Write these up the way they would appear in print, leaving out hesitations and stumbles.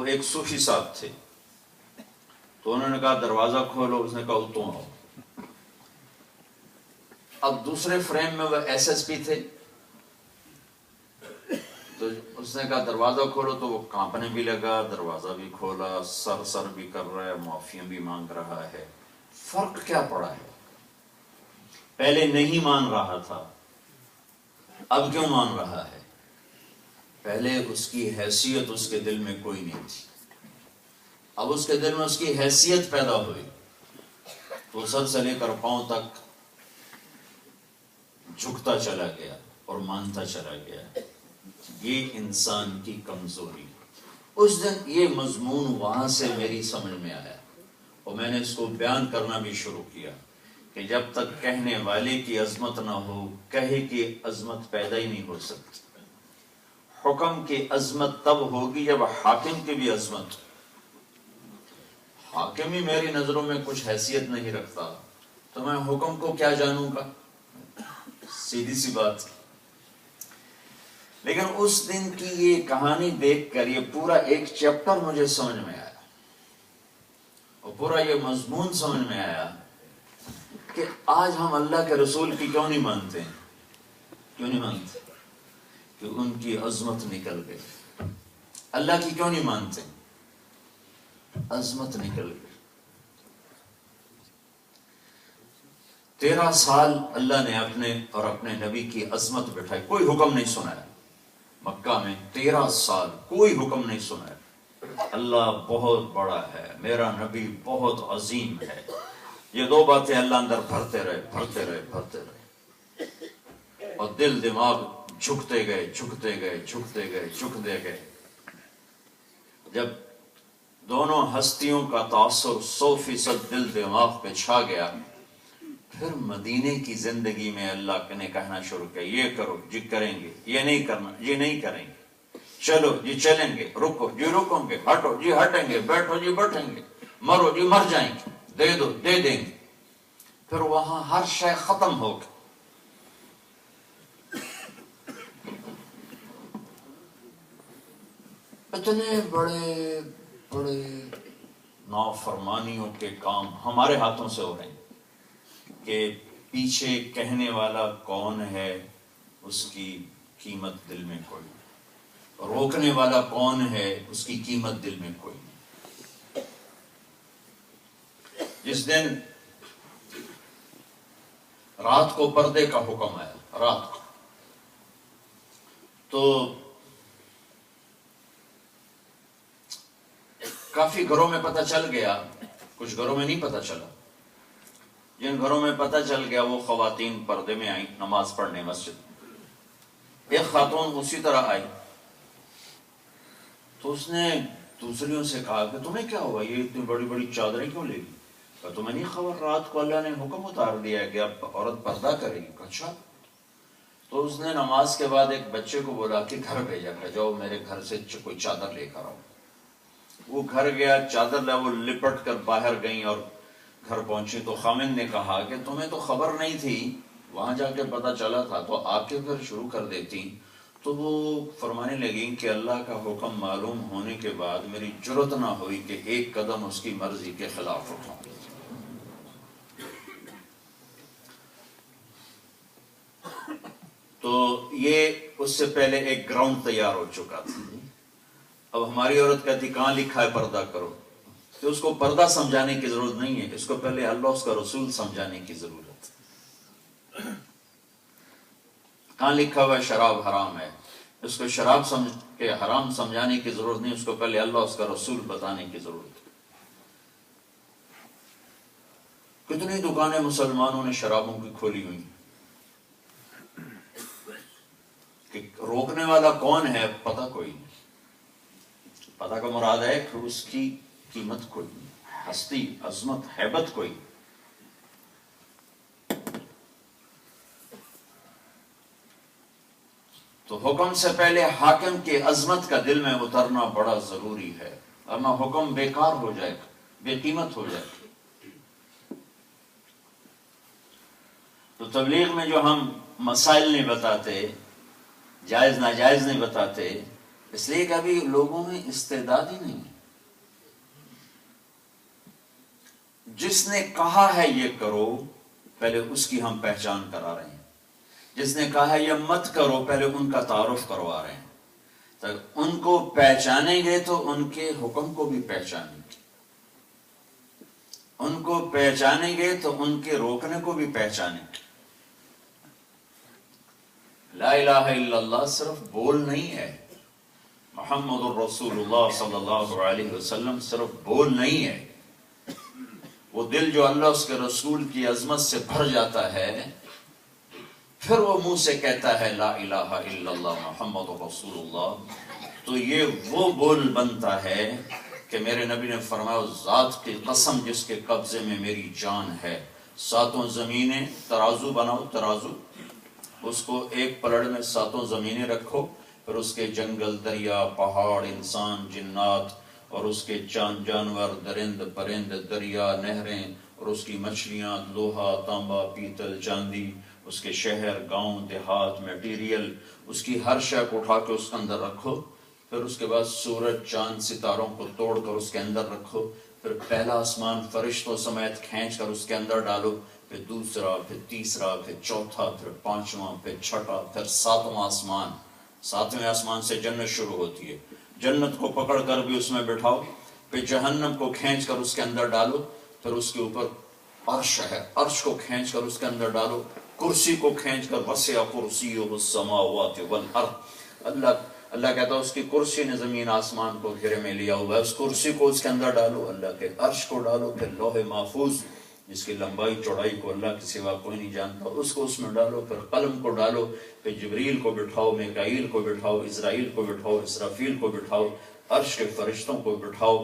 ایک صوفی صاحب تھے، تو انہوں نے کہا دروازہ کھولو، اس نے کہا تم آؤ۔ اب دوسرے فریم میں وہ ایس ایس پی تھے، تو اس نے کہا دروازہ کھولو، تو وہ کانپنے بھی لگا، دروازہ بھی کھولا، سر بھی کر رہا ہے، معافیاں بھی مانگ رہا ہے۔ فرق کیا پڑا ہے؟ پہلے نہیں مان رہا تھا، اب کیوں مان رہا ہے؟ پہلے اس کی حیثیت اس کے دل میں کوئی نہیں تھی، اب اس کے دل میں اس کی حیثیت پیدا ہوئی، تو سر سے لے کر پاؤں تک جھکتا چلا گیا اور مانتا چلا گیا۔ یہ انسان کی کمزوری۔ اس دن یہ مضمون وہاں سے میری سمجھ میں آیا اور میں نے اس کو بیان کرنا بھی شروع کیا کہ جب تک کہنے والے کی عظمت نہ ہو، کہے کی عظمت پیدا ہی نہیں ہو سکتی۔ حکم کی عظمت تب ہوگی جب حاکم کی بھی عظمت ہو۔ حاکم ہی میری نظروں میں کچھ حیثیت نہیں رکھتا تو میں حکم کو کیا جانوں گا؟ سیدھی سی بات۔ لیکن اس دن کی یہ کہانی دیکھ کر یہ پورا ایک چیپٹر مجھے سمجھ میں آیا اور پورا یہ مضمون سمجھ میں آیا کہ آج ہم اللہ کے رسول کی کیوں نہیں مانتے ہیں؟ کیوں نہیں مانتے؟ کہ ان کی عظمت نکل گئی۔ اللہ کی کیوں نہیں مانتے؟ عظمت نکل گئی۔ 13 سال اللہ نے اپنے اور اپنے نبی کی عظمت بٹھائی، کوئی حکم نہیں سنایا۔ مکہ میں 13 سال کوئی حکم نہیں سنایا۔ اللہ بہت بڑا ہے، میرا نبی بہت عظیم ہے، یہ 2 باتیں اللہ اندر بھرتے رہے اور دل دماغ جھکتے گئے۔ جب دونوں ہستیوں کا تاثر 100% دل دماغ پہ چھا گیا، پھر مدینے کی زندگی میں اللہ نے کہنا شروع کیا، یہ کرو جی کریں گے، یہ نہیں کرنا جی نہیں کریں گے، چلو جی چلیں گے، رکو جی رکیں گے، ہٹو جی ہٹیں گے، بیٹھو جی بیٹھیں گے، مرو جی مر جائیں گے، دے دو دے دیں گے۔ پھر وہاں ہر شے ختم ہو گئی۔ اتنے بڑے بڑے نافرمانیوں کے کام ہمارے ہاتھوں سے ہو رہے ہیں کہ پیچھے کہنے والا کون ہے اس کی قیمت دل میں کوئی نہیں، روکنے والا کون ہے اس کی قیمت دل میں کوئی نہیں۔ جس دن رات کو پردے کا حکم آیا، رات کو، تو کافی گھروں میں پتہ چل گیا، کچھ گھروں میں نہیں پتہ چلا۔ جن گھروں میں پتہ چل گیا وہ خواتین پردے میں آئیں نماز پڑھنے مسجد۔ ایک خاتون اسی طرح آئی تو اس نے دوسریوں سے کہا کہ تمہیں کیا ہوا، یہ اتنی بڑی بڑی چادریں کیوں لے گی؟ کہ تمہیں نہیں خبر رات کو اللہ نے حکم اتار دیا ہے کہ اب عورت پردہ کرے گی؟ اچھا۔ تو اس نے نماز کے بعد ایک بچے کو بولا کہ گھر بھیجا کہ جاؤ میرے گھر سے کوئی چادر لے کر آؤ۔ وہ گھر گیا، چادر لے، وہ لپٹ کر باہر گئیں اور گھر پہنچی تو خامن نے کہا کہ تمہیں تو خبر نہیں تھی، وہاں جا کے پتہ چلا تھا تو آ کے پھر شروع کر دیتی۔ تو وہ فرمانے لگیں کہ اللہ کا حکم معلوم ہونے کے بعد میری جرت نہ ہوئی کہ ایک قدم اس کی مرضی کے خلاف اٹھاؤں۔ تو یہ اس سے پہلے ایک گراؤنڈ تیار ہو چکا تھا۔ اب ہماری عورت کہتی کہاں لکھا ہے پردہ کرو، تو اس کو پردہ سمجھانے کی ضرورت نہیں ہے، اس کو پہلے اللہ اس کا رسول سمجھانے کی ضرورت ہے۔ کہاں لکھا ہوا شراب حرام ہے، اس کو شراب سمجھ کے حرام سمجھانے کی ضرورت نہیں، اس کو پہلے اللہ اس کا رسول بتانے کی ضرورت ہے۔ کتنی دکانیں مسلمانوں نے شرابوں کی کھولی ہوئی کہ روکنے والا کون ہے پتہ کوئی نہیں۔ پتہ کا مراد ہے کہ اس کی قیمت کوئی نہیں، ہستی، عظمت، ہیبت کوئی نہیں۔ تو حکم سے پہلے حاکم کی عظمت کا دل میں اترنا بڑا ضروری ہے، ورنہ حکم بیکار ہو جائے گا، بے قیمت ہو جائے گا۔ تو تبلیغ میں جو ہم مسائل نہیں بتاتے، جائز ناجائز نہیں بتاتے، اس لیے کہ ابھی لوگوں میں استعداد ہی نہیں ہے۔ جس نے کہا ہے یہ کرو پہلے اس کی ہم پہچان کرا رہے ہیں، جس نے کہا ہے یہ مت کرو پہلے ان کا تعارف کروا رہے ہیں، تو ان کو پہچانیں گے تو ان کے حکم کو بھی پہچانیں گے، ان کو پہچانیں گے تو ان کے روکنے کو بھی پہچانیں گے۔ لا الہ الا اللہ صرف بول نہیں ہے، محمد الرسول اللہ صلی اللہ علیہ وسلم صرف بول نہیں ہے، وہ دل جو اللہ اس کے رسول کی عظمت سے بھر جاتا ہے پھر وہ منہ سے کہتا ہے لا الہ الا اللہ محمد رسول اللہ، تو یہ وہ بول بنتا ہے کہ میرے نبی نے فرمایا اس ذات کی قسم جس کے قبضے میں میری جان ہے، ساتوں زمینیں، ترازو بناؤ، ترازو، اس کو ایک پلڑ میں ساتوں زمینیں رکھو، پھر اس کے جنگل، دریا، پہاڑ، انسان، جنات، اور اس کے جانور، درند، پرند، دریا، نہریں، اور اس کی مچھلیاں، لوہا، تانبا، پیتل، چاندی، اس کے شہر، گاؤں، دیہات، میٹیریل، اس کی ہر شے کو اٹھا کے اس کے اندر رکھو، پھر اس کے بعد سورج، چاند، ستاروں کو توڑ کر اس کے اندر رکھو، پھر پہلا آسمان فرشتوں سمیت کھینچ کر اس کے اندر ڈالو، پھر دوسرا، پھر تیسرا، پھر چوتھا، پھر پانچواں، پھر چھٹا، پھر ساتواں آسمان۔ ساتویں آسمان سے جنت شروع ہوتی ہے، جنت کو پکڑ کر بھی اس میں بٹھاؤ، پھر جہنم کو کھینچ کر اس کے اندر ڈالو، پھر اس کے اوپر عرش ہے، عرش کو کھینچ کر اس کے اندر ڈالو، کرسی کو کھینچ کر وسع کرسیہ السماوات والارض، اللہ کہتا ہے اس کی کرسی نے زمین آسمان کو گھیرے میں لیا ہوا ہے، اس کرسی کو اس کے اندر ڈالو، اللہ کے عرش کو ڈالو، پھر لوح محفوظ جس کی لمبائی چوڑائی کو اللہ کے سوا کوئی نہیں جانتا اس کو اس میں ڈالو، پھر قلم کو ڈالو، پھر جبریل کو بٹھاؤ، میکائیل کو بٹھاؤ، اسرائیل کو بٹھاؤ، اسرافیل کو بٹھاؤ، عرش کے فرشتوں کو بٹھاؤ،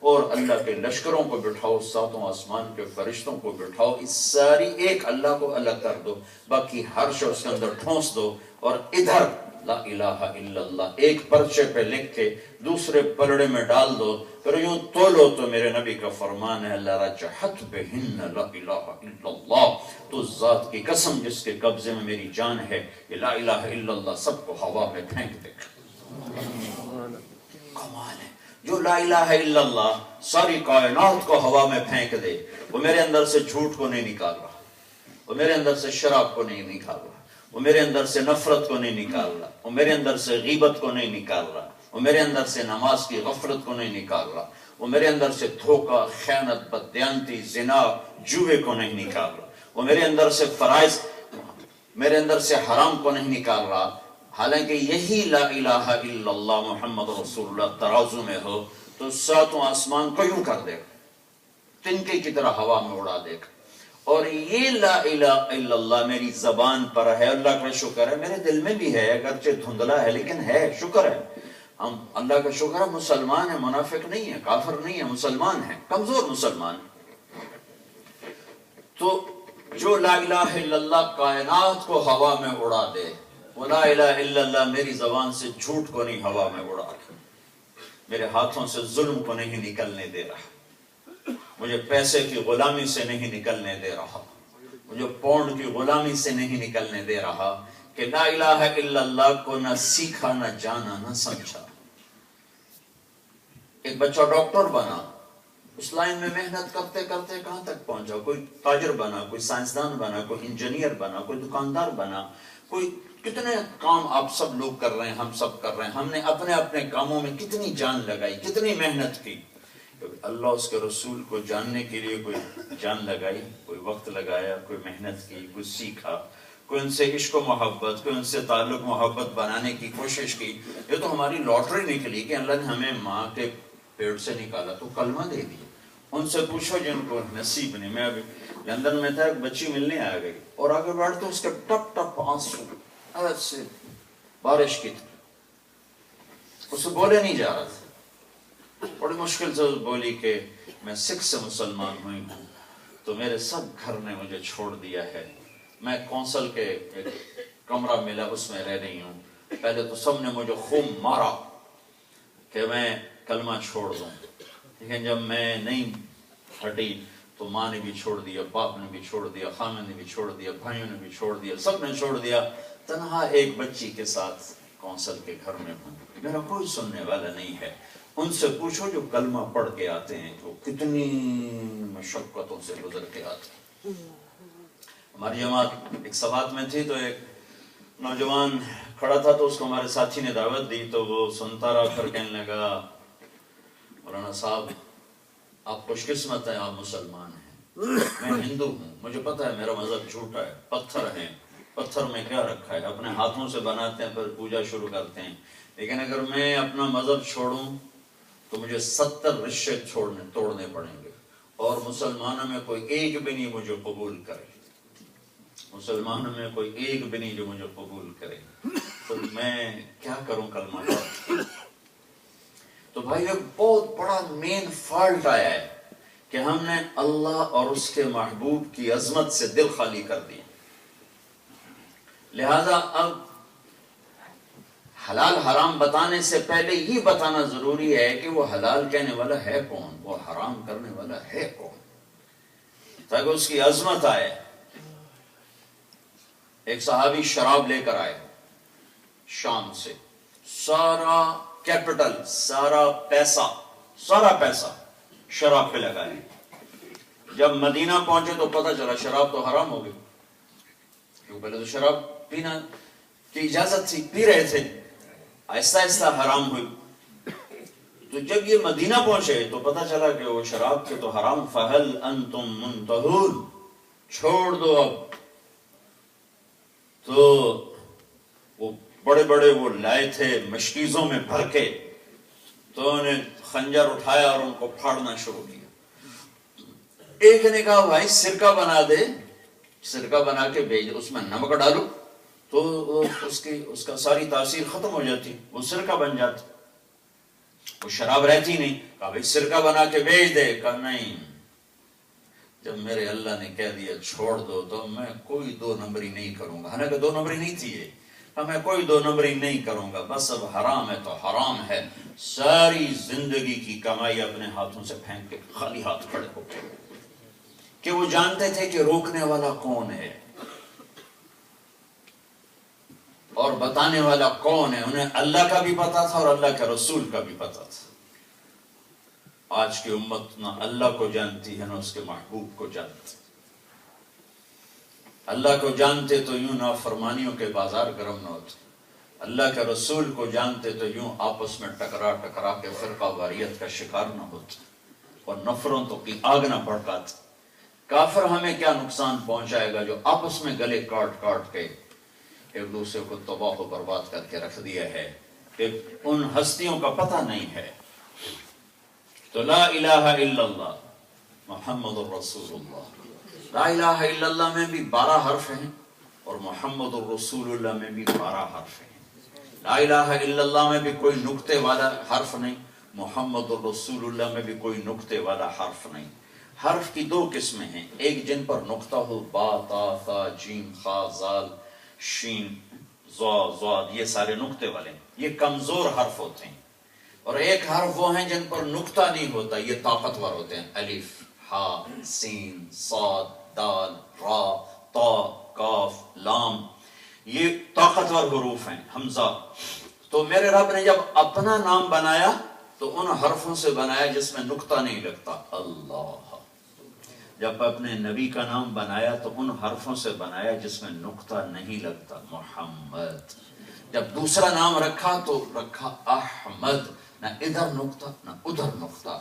اور اللہ کے لشکروں کو بٹھاؤ، ساتوں آسمان کے فرشتوں کو بٹھاؤ، اس ساری ایک اللہ کو الگ کر دو، باقی ہر شے اس کے اندر ٹھونس دو، اور ادھر لا الہ الا اللہ ایک پرچے پہ لکھ کے دوسرے پلڑے میں ڈال دو، پھر یوں تولو تو میرے نبی کا فرمان ہے لرجحت بہن لا الہ الا اللہ، تو ذات کی قسم جس کے قبضے میں میری جان ہے، یہ لا الہ الا اللہ سب کو ہوا میں پھینک دے گا۔ کمال ہے، جو لا الہ الا اللہ ساری کائنات کو ہوا میں پھینک دے، وہ میرے اندر سے جھوٹ کو نہیں نکال رہا، وہ میرے اندر سے شراب کو نہیں نکال رہا، وہ میرے اندر سے نفرت کو نہیں نکال رہا، وہ میرے اندر سے غیبت کو نہیں نکال رہا، وہ میرے اندر سے نماز کی غفلت کو نہیں نکال رہا، وہ میرے اندر سے دھوکہ، خیانت، بددیانتی، زنا، جوے کو نہیں نکال رہا، وہ میرے اندر سے فرائض، میرے اندر سے حرام کو نہیں نکال رہا، حالانکہ یہی لا الہ الا اللہ محمد رسول اللہ ترازو میں ہو تو ساتوں آسمان کو یوں کر دے گا، تنکے کی طرح ہوا میں اڑا دے گا۔ اور یہ لا الہ الا اللہ میری زبان پر ہے، اللہ کا شکر ہے، میرے دل میں بھی ہے، اگرچہ دھندلا ہے لیکن ہے، شکر ہے، ہم اللہ کا شکر ہے مسلمان ہیں، منافق نہیں ہے، کافر نہیں ہے، مسلمان ہیں، کمزور مسلمان ہیں۔ تو جو لا الہ الا اللہ کائنات کو ہوا میں اڑا دے، وہ لا الہ الا اللہ میری زبان سے جھوٹ کو نہیں ہوا میں اڑا دے، میرے ہاتھوں سے ظلم کو نہیں نکلنے دے رہا، مجھے پیسے کی غلامی سے نہیں نکلنے دے رہا، مجھے پونڈ کی غلامی سے نہیں نکلنے دے رہا، کہ لا الہ الا اللہ کو نہ سیکھا، نہ جانا، نہ سمجھا۔ ایک بچہ ڈاکٹر بنا، اس لائن میں محنت کرتے کرتے کہاں تک پہنچا، کوئی تاجر بنا، کوئی سائنسدان بنا، کوئی انجینئر بنا، کوئی دکاندار بنا، کوئی کتنے کام آپ سب لوگ کر رہے ہیں، ہم سب کر رہے ہیں، ہم نے اپنے اپنے کاموں میں کتنی جان لگائی، کتنی محنت کی، اللہ اس کے رسول کو جاننے کے لیے کوئی جان لگائی، کوئی وقت لگایا، کوئی محنت کی، کوئی سیکھا، کوئی ان سے عشق و محبت، کوئی ان سے تعلق محبت بنانے کی کوشش کی۔ یہ تو ہماری لاٹری نکلی کہ اللہ نے ہمیں ماں کے پیٹ سے نکالا تو کلمہ دے دیا۔ ان سے پوچھو جن کو نصیب نہیں۔ میں ابھی لندن میں تھا، ایک بچی ملنے آ گئی اور آگے بیٹھ تو اس کے ٹپ ٹپ آنسو ایسے بارش کی تھی، اسے بولے نہیں جا رہا تھا، بڑی مشکل سے بولی کہ میں سکھ سے مسلمان ہوئی ہوں تو میرے سب گھر نے مجھے چھوڑ دیا ہے، میں کونسل کے ایک کمرہ ملا اس میں رہ رہی ہوں، پہلے تو سب نے مجھے خوب مارا کہ میں کلمہ چھوڑ دوں، لیکن جب میں نہیں ہٹی تو ماں نے بھی چھوڑ دیا، باپ نے بھی چھوڑ دیا، خامن نے بھی چھوڑ دیا، بھائیوں نے بھی چھوڑ دیا، سب نے چھوڑ دیا، تنہا ایک بچی کے ساتھ کونسل کے گھر میں ہوں، میرا کوئی سننے والا نہیں ہے، ان سے پوچھو جو کلمہ پڑھ کے آتے ہیں، جو کتنی مشقتوں سے گزر کے آتے ہیں۔ ہماری جماعت ایک سوات میں تھی، تو ایک نوجوان کھڑا تھا، تو اس کو ہمارے ساتھی نے دعوت دی، تو وہ سنتا رہا، پھر کہنے لگا مولانا صاحب آپ خوش قسمت ہیں، آپ مسلمان ہیں، میں ہندو ہوں، مجھے پتہ ہے میرا مذہب جھوٹا ہے، پتھر ہیں، پتھر میں کیا رکھا ہے، اپنے ہاتھوں سے بناتے ہیں پھر پوجا شروع کرتے ہیں، لیکن اگر میں اپنا مذہب چھوڑوں تو مجھے 70 رشتے توڑنے پڑیں گے، اور مسلمانوں میں کوئی ایک بھی نہیں مجھے قبول کرے، مسلمانوں میں کوئی ایک بھی نہیں جو مجھے قبول کرے، تو میں کیا کروں کلمہ پڑھ۔ تو بھائی ایک بہت بڑا مین فالٹ آیا ہے کہ ہم نے اللہ اور اس کے محبوب کی عظمت سے دل خالی کر دیا، لہذا اب حلال حرام بتانے سے پہلے یہ بتانا ضروری ہے کہ وہ حلال کہنے والا ہے کون، وہ حرام کرنے والا ہے کون، تاکہ اس کی عظمت آئے۔ ایک صحابی شراب لے کر آئے شام سے، سارا کیپٹل، سارا پیسہ شراب پہ لگائے۔ جب مدینہ پہنچے تو پتہ چلا شراب تو حرام ہو گئی، کیوں پہلے تو شراب پینا کی اجازت تھی، پی رہے تھے، آہستہ آہستہ حرام ہوئی۔ تو جب یہ مدینہ پہنچے تو پتہ چلا کہ وہ شراب کے تو حرام، فَهَلْ أَنْتُمْ مُنْتَهُونَ، چھوڑ دو اب۔ تو وہ بڑے بڑے وہ لائے تھے مشکیزوں میں بھر کے، تو انہوں نے خنجر اٹھایا اور ان کو پھاڑنا شروع کیا۔ ایک نے کہا بھائی سرکہ بنا دے، سرکہ بنا کے بھیج، اس میں نمک ڈالو تو اس کا ساری تاثیر ختم ہو جاتی، وہ سرکہ بن جاتا، وہ شراب رہتی نہیں۔ کہا بھائی سرکہ بنا کے بھیج دے، کہا نہیں، جب میرے اللہ نے کہہ دیا چھوڑ دو تو میں کوئی 2 نمبری نہیں کروں گا، حالانکہ 2 نمبری نہیں تھی یہ، میں کوئی 2 نمبری نہیں کروں گا، بس اب حرام ہے تو حرام ہے۔ ساری زندگی کی کمائی اپنے ہاتھوں سے پھینک کے خالی ہاتھ کھڑے ہو گئے، کہ وہ جانتے تھے کہ روکنے والا کون ہے اور بتانے والا کون ہے، انہیں اللہ کا بھی پتا تھا اور اللہ کے رسول کا بھی پتا تھا۔ آج کی امت نہ اللہ کو جانتی ہے نہ اس کے محبوب کو جانتی۔ اللہ کو جانتے تو یوں نافرمانیوں کے بازار گرم نہ ہوتے، اللہ کے رسول کو جانتے تو یوں آپس میں ٹکرا کے فرقہ واریت کا شکار نہ ہوتے اور نفرتوں کی آگ نہ بھڑکاتے۔ کافر ہمیں کیا نقصان پہنچائے گا جو آپس میں گلے کاٹ کے ایک دوسرے کو تباہ و برباد کر کے رکھ دیا ہے، کہ ان ہستیوں کا پتہ نہیں ہے۔ تو لا الہ الا اللہ محمد الرسول اللہ، لا الہ الا اللہ میں بھی 12 حرف ہیں اور محمد الرسول اللہ میں بھی 12 حرف ہیں۔ لا الہ الا اللہ میں بھی کوئی نقطے والا حرف نہیں، محمد الرسول اللہ میں بھی کوئی نقطے والا حرف نہیں۔ حرف کی 2 قسمیں ہیں، ایک جن پر نقطہ ہو، با، تا، ثا، جیم، خا، زال، شین، ضا، ضاد، یہ سارے نقطے والے ہیں، یہ کمزور حرف ہوتے ہیں۔ اور ایک حرف وہ ہیں جن پر نقطہ نہیں ہوتا، یہ طاقتور ہوتے ہیں، الف، ہا، سین، صاد، دال، را، تا، کاف، لام، یہ طاقتور حروف ہیں، حمزہ۔ تو میرے رب نے جب اپنا نام بنایا تو ان حرفوں سے بنایا جس میں نقطہ نہیں لگتا، اللہ۔ جب اپنے نبی کا نام بنایا تو ان حرفوں سے بنایا جس میں نقطہ نہیں لگتا، محمد۔ جب دوسرا نام رکھا تو رکھا احمد، نہ ادھر نقطہ نہ ادھر نقطہ۔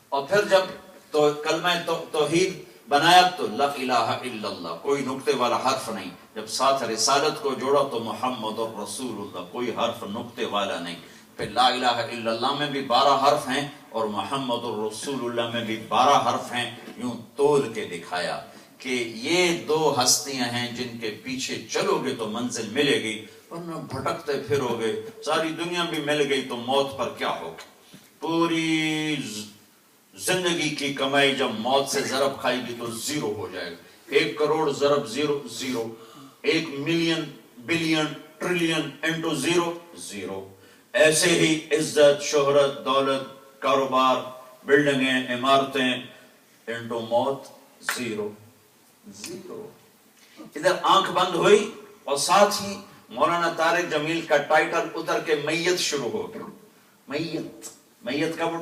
اور پھر جب تو کلمہ توحید بنایا تو لا الہ الا اللہ، کوئی نقطے والا حرف نہیں۔ جب ساتھ رسالت کو جوڑا تو محمد الرسول اللہ، کوئی حرف نقطے والا نہیں۔ پھر لا الہ الا اللہ میں بھی 12 حرف ہیں اور محمد الرسول اللہ میں بھی 12 حرف ہیں۔ یوں تول کے دکھایا کہ یہ 2 ہستیاں ہیں جن کے پیچھے چلو گے تو منزل ملے گی، ورنہ بھٹکتے پھرو گے، ساری دنیا بھی مل گئی تو موت پر کیا ہوگا؟ پوری زندگی کی کمائی جب موت سے ضرب کھائے گی تو 0 ہو جائے گا۔ 1 کروڑ ضرب 0، 0۔ 1 ملین، بلین، ٹریلین انٹو 0، 0۔ ایسے ہی عزت، شہرت، دولت، کاروبار، بلڈنگیں، عمارتیں انٹو موت، 0، 0۔ ادھر آنکھ بند ہوئی اور ساتھ ہی مولانا طارق جمیل کا ٹائٹل اتر کے میت شروع ہو گیا، میت، میت کب